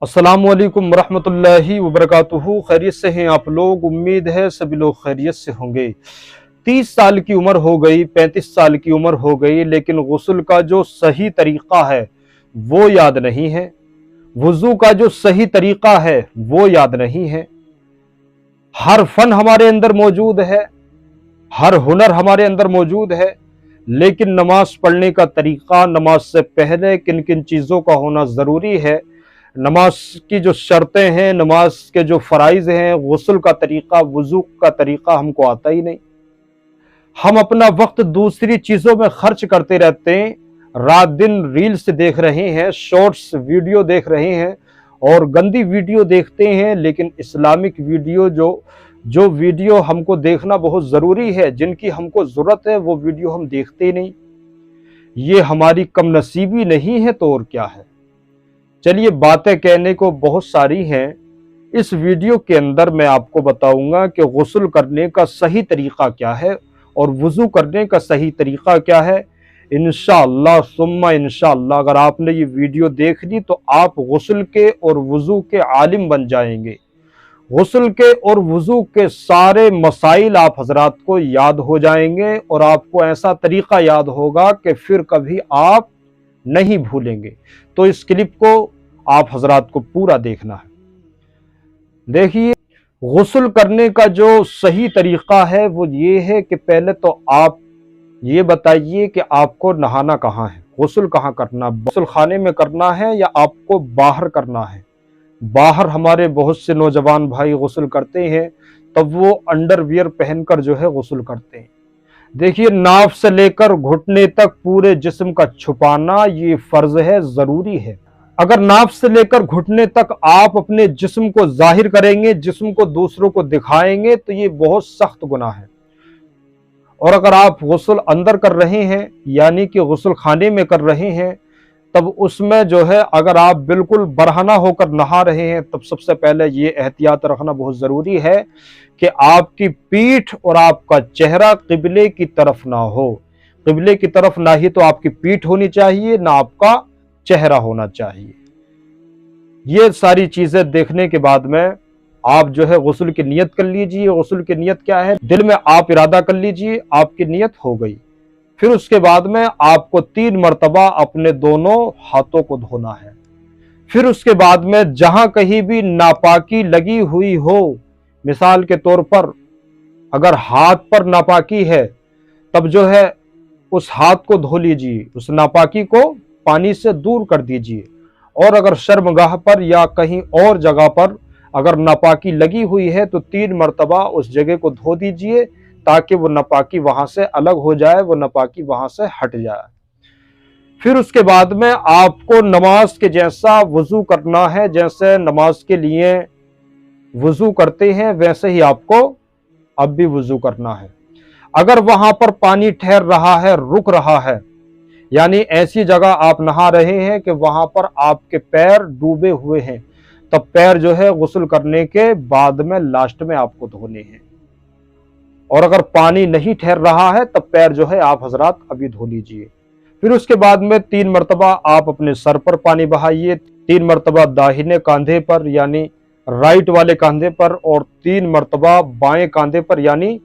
अस्सलामु अलैकुम वरहमतुल्लाहि वबरकातुहू। खैरियत से हैं आप लोग? उम्मीद है सभी लोग खैरियत से होंगे। 30 साल की उम्र हो गई, 35 साल की उम्र हो गई, लेकिन गुस्ल का जो सही तरीका है वो याद नहीं है। वुजू का जो सही तरीका है वो याद नहीं है। हर फन हमारे अंदर मौजूद है, हर हुनर हमारे अंदर मौजूद है, लेकिन नमाज पढ़ने का तरीका, नमाज से पहले किन किन चीज़ों का होना ज़रूरी है, नमाज की जो शर्तें हैं, नमाज के जो फ़राइज़ हैं, गुस्ल का तरीका, वुज़ू का तरीका हमको आता ही नहीं। हम अपना वक्त दूसरी चीज़ों में खर्च करते रहते हैं, रात दिन रील्स देख रहे हैं, शॉर्ट्स वीडियो देख रहे हैं और गंदी वीडियो देखते हैं। लेकिन इस्लामिक वीडियो जो वीडियो हमको देखना बहुत ज़रूरी है, जिनकी हमको ज़रूरत है, वो वीडियो हम देखते ही नहीं। ये हमारी कम नसीबी नहीं है तो और क्या है। चलिए, बातें कहने को बहुत सारी हैं। इस वीडियो के अंदर मैं आपको बताऊंगा कि गुस्ल करने का सही तरीका क्या है और वुज़ू करने का सही तरीका क्या है। इंशाअल्लाह सुम्मा इंशाअल्लाह अगर आपने ये वीडियो देख ली तो आप गुस्ल के और वुज़ू के आलिम बन जाएंगे। गुस्ल के और वुज़ू के सारे मसाइल आप हजरात को याद हो जाएंगे और आपको ऐसा तरीका याद होगा कि फिर कभी आप नहीं भूलेंगे। तो इस क्लिप को आप हजरात को पूरा देखना है। देखिए, गुस्ल करने का जो सही तरीका है वो ये है कि पहले तो आप ये बताइए कि आपको नहाना कहाँ है, गुस्ल कहाँ करना, गुस्ल खाने में करना है या आपको बाहर करना है। बाहर हमारे बहुत से नौजवान भाई गुस्ल करते हैं, तब वो अंडरवियर पहनकर जो है गुस्ल करते हैं। देखिए, नाफ से लेकर घुटने तक पूरे जिस्म का छुपाना ये फर्ज है, जरूरी है। अगर नाफ से लेकर घुटने तक आप अपने जिस्म को जाहिर करेंगे, जिस्म को दूसरों को दिखाएंगे, तो ये बहुत सख्त गुनाह है। और अगर आप गुस्ल अंदर कर रहे हैं, यानी कि गुस्ल खाने में कर रहे हैं, तब उसमें जो है अगर आप बिल्कुल बरहना होकर नहा रहे हैं, तब सबसे पहले ये एहतियात रखना बहुत ज़रूरी है कि आपकी पीठ और आपका चेहरा क़िबले की तरफ ना हो। क़िबले की तरफ ना ही तो आपकी पीठ होनी चाहिए, ना आपका चेहरा होना चाहिए। ये सारी चीज़ें देखने के बाद में आप जो है गुस्ल की नियत कर लीजिए। गुस्ल की नियत क्या है? दिल में आप इरादा कर लीजिए, आपकी नियत हो गई। फिर उसके बाद में आपको 3 मरतबा अपने दोनों हाथों को धोना है। फिर उसके बाद में जहां कहीं भी नापाकी लगी हुई हो, मिसाल के तौर पर अगर हाथ पर नापाकी है, तब जो है उस हाथ को धो लीजिए, उस नापाकी को पानी से दूर कर दीजिए। और अगर शर्मगाह पर या कहीं और जगह पर अगर नापाकी लगी हुई है तो 3 मरतबा उस जगह को धो दीजिए, ताकि वो नापाकी वहां से अलग हो जाए, वो नापाकी वहां से हट जाए। फिर उसके बाद में आपको नमाज के जैसा वुजू करना है। जैसे नमाज के लिए वुजू करते हैं वैसे ही आपको अब भी वुजू करना है। अगर वहां पर पानी ठहर रहा है, रुक रहा है, यानी ऐसी जगह आप नहा रहे हैं कि वहां पर आपके पैर डूबे हुए हैं, तब पैर जो है गुस्ल करने के बाद में लास्ट में आपको धोने हैं। और अगर पानी नहीं ठहर रहा है तब पैर जो है आप हजरात अभी धो लीजिए। फिर उसके बाद में 3 मरतबा आप अपने सर पर पानी बहाइए, 3 मरतबा दाहिने कांधे पर यानी राइट वाले कांधे पर, और 3 मरतबा बाएं कांधे पर यानी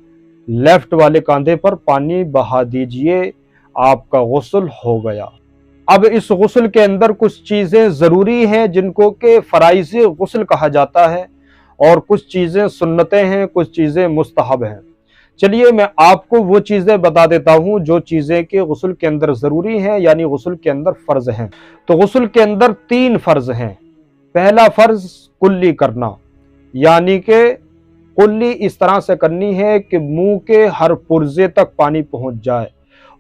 लेफ्ट वाले कांधे पर पानी बहा दीजिए। आपका गुस्ल हो गया। अब इस गुस्ल के अंदर कुछ चीजें जरूरी हैं जिनको के फराइज़ गुस्ल कहा जाता है, और कुछ चीजें सुन्नतें हैं, कुछ चीजें मुस्तहब हैं। चलिए, मैं आपको वो चीजें बता देता हूं जो चीजें के गुस्ल के अंदर जरूरी हैं, यानी गुस्ल के अंदर फर्ज हैं। तो गुस्ल के अंदर 3 फर्ज हैं। पहला फर्ज कुल्ली करना, यानी कि कुल्ली इस तरह से करनी है कि मुंह के हर पुर्जे तक पानी पहुंच जाए।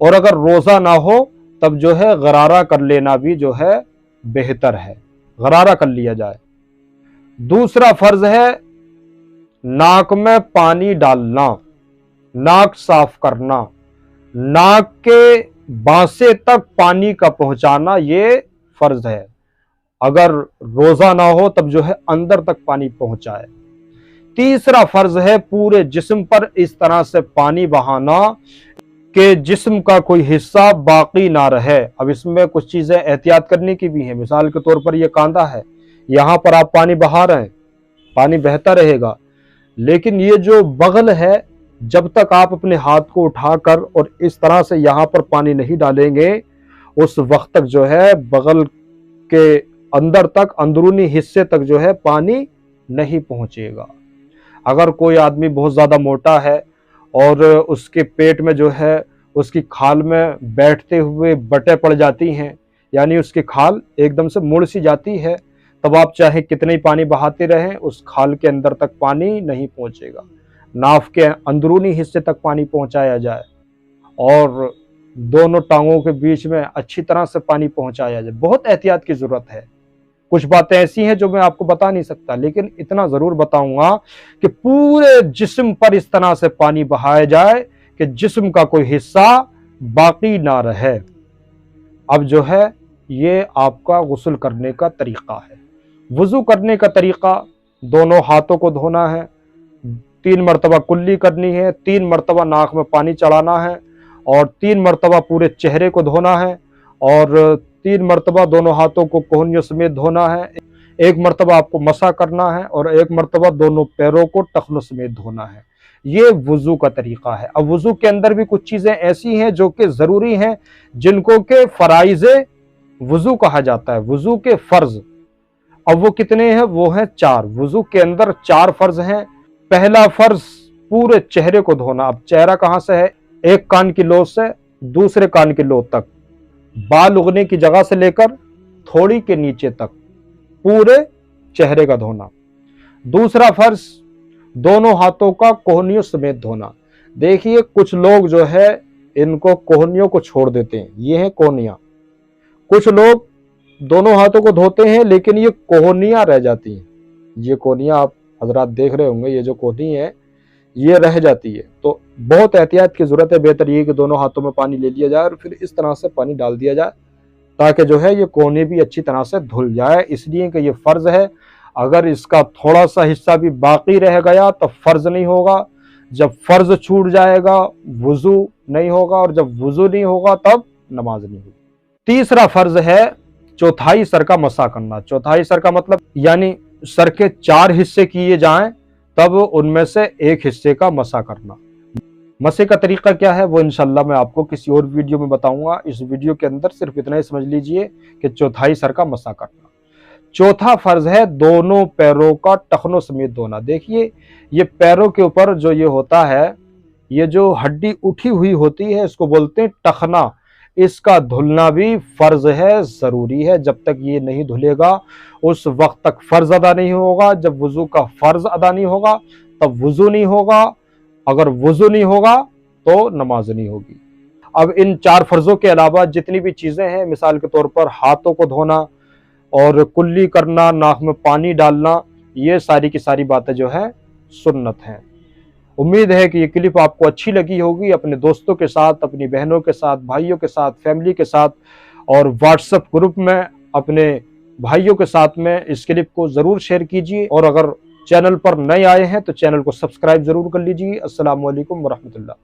और अगर रोजा ना हो तब जो है गरारा कर लेना भी जो है बेहतर है, गरारा कर लिया जाए। दूसरा फर्ज है नाक में पानी डालना, नाक साफ करना, नाक के बांसे तक पानी का पहुंचाना, ये फर्ज है। अगर रोजा ना हो तब जो है अंदर तक पानी पहुंचाए। तीसरा फर्ज है पूरे जिस्म पर इस तरह से पानी बहाना कि जिस्म का कोई हिस्सा बाकी ना रहे। अब इसमें कुछ चीजें एहतियात करने की भी है। मिसाल के तौर पर यह कांधा है, यहाँ पर आप पानी बहा रहे हैं, पानी बहता रहेगा, लेकिन ये जो बगल है, जब तक आप अपने हाथ को उठाकर और इस तरह से यहाँ पर पानी नहीं डालेंगे, उस वक्त तक जो है बगल के अंदर तक, अंदरूनी हिस्से तक जो है पानी नहीं पहुंचेगा। अगर कोई आदमी बहुत ज़्यादा मोटा है और उसके पेट में जो है, उसकी खाल में बैठते हुए बटें पड़ जाती हैं, यानी उसकी खाल एकदम से मुड़ सी जाती है, तब आप चाहे कितने ही पानी बहाते रहें, उस खाल के अंदर तक पानी नहीं पहुंचेगा। नाव के अंदरूनी हिस्से तक पानी पहुंचाया जाए और दोनों टांगों के बीच में अच्छी तरह से पानी पहुंचाया जाए। बहुत एहतियात की ज़रूरत है। कुछ बातें ऐसी हैं जो मैं आपको बता नहीं सकता, लेकिन इतना ज़रूर बताऊंगा कि पूरे जिस्म पर इस तरह से पानी बहाया जाए कि जिस्म का कोई हिस्सा बाकी ना रहे। अब जो है ये आपका गुस्ल करने का तरीक़ा है। वज़ू करने का तरीक़ा, दोनों हाथों को धोना है, 3 मरतबा कुल्ली करनी है, 3 मरतबा नाक में पानी चढ़ाना है और 3 मरतबा पूरे चेहरे को धोना है और 3 मरतबा दोनों हाथों को कोहनियों समेत धोना है। 1 मरतबा आपको मसा करना है और 1 मरतबा दोनों पैरों को टखनों समेत धोना है। ये वज़ू का तरीक़ा है। अब वज़ू के अंदर भी कुछ चीज़ें ऐसी हैं जो कि ज़रूरी हैं, जिनको के फ़राइज़े वज़ू कहा जाता है, वज़ू के फ़र्ज़। अब वो कितने हैं? वो हैं 4। वज़ू के अंदर 4 फ़र्ज़ हैं। पहला फ़र्ज़ पूरे चेहरे को धोना। अब चेहरा कहाँ से है? एक कान की लो से दूसरे कान की लो तक, बाल उगने की जगह से लेकर थोड़ी के नीचे तक पूरे चेहरे का धोना। दूसरा फ़र्ज़ दोनों हाथों का कोहनियों समेत धोना। देखिए कुछ लोग जो है इनको कोहनियों को छोड़ देते हैं, ये हैं कोहनियाँ। कुछ लोग दोनों हाथों को धोते हैं लेकिन ये कोहनियाँ रह जाती हैं। ये कोहनियाँ आप हजरात देख रहे होंगे, ये जो कोहनी है ये रह जाती है। तो बहुत एहतियात की ज़रूरत है। बेहतर ये कि दोनों हाथों में पानी ले लिया जाए और फिर इस तरह से पानी डाल दिया जाए ताकि जो है ये कोहनी भी अच्छी तरह से धुल जाए, इसलिए कि ये फ़र्ज़ है। अगर इसका थोड़ा सा हिस्सा भी बाकी रह गया तो फ़र्ज़ नहीं होगा। जब फ़र्ज़ छूट जाएगा वज़ू नहीं होगा और जब वज़ू नहीं होगा तब नमाज नहीं होगी। तीसरा फ़र्ज़ है चौथाई सर का मसा करना। चौथाई सर का मतलब यानी सर के 4 हिस्से किए जाएं तब उनमें से एक हिस्से का मसा करना। मसे का तरीका क्या है वो इंशाल्लाह मैं आपको किसी और वीडियो में बताऊंगा। इस वीडियो के अंदर सिर्फ इतना ही समझ लीजिए कि चौथाई सर का मसा करना। चौथा फ़र्ज़ है दोनों पैरों का टखनों समेत धोना। देखिए ये पैरों के ऊपर जो ये होता है, ये जो हड्डी उठी हुई होती है इसको बोलते हैं टखना। इसका धुलना भी फ़र्ज़ है, ज़रूरी है। जब तक ये नहीं धुलेगा उस वक्त तक फ़र्ज़ अदा नहीं होगा। जब वज़ू का फ़र्ज़ अदा नहीं होगा तब वज़ू नहीं होगा। अगर वज़ू नहीं होगा तो नमाज नहीं होगी। अब इन 4 फ़र्ज़ों के अलावा जितनी भी चीज़ें हैं, मिसाल के तौर पर हाथों को धोना और कुल्ली करना, नाक में पानी डालना, ये सारी की सारी बातें जो है सुन्नत हैं। उम्मीद है कि ये क्लिप आपको अच्छी लगी होगी। अपने दोस्तों के साथ, अपनी बहनों के साथ, भाइयों के साथ, फैमिली के साथ और व्हाट्सएप ग्रुप में अपने भाइयों के साथ में इस क्लिप को ज़रूर शेयर कीजिए। और अगर चैनल पर नए आए हैं तो चैनल को सब्सक्राइब ज़रूर कर लीजिए। अस्सलामु अलैकुम वरहमतुल्लाह।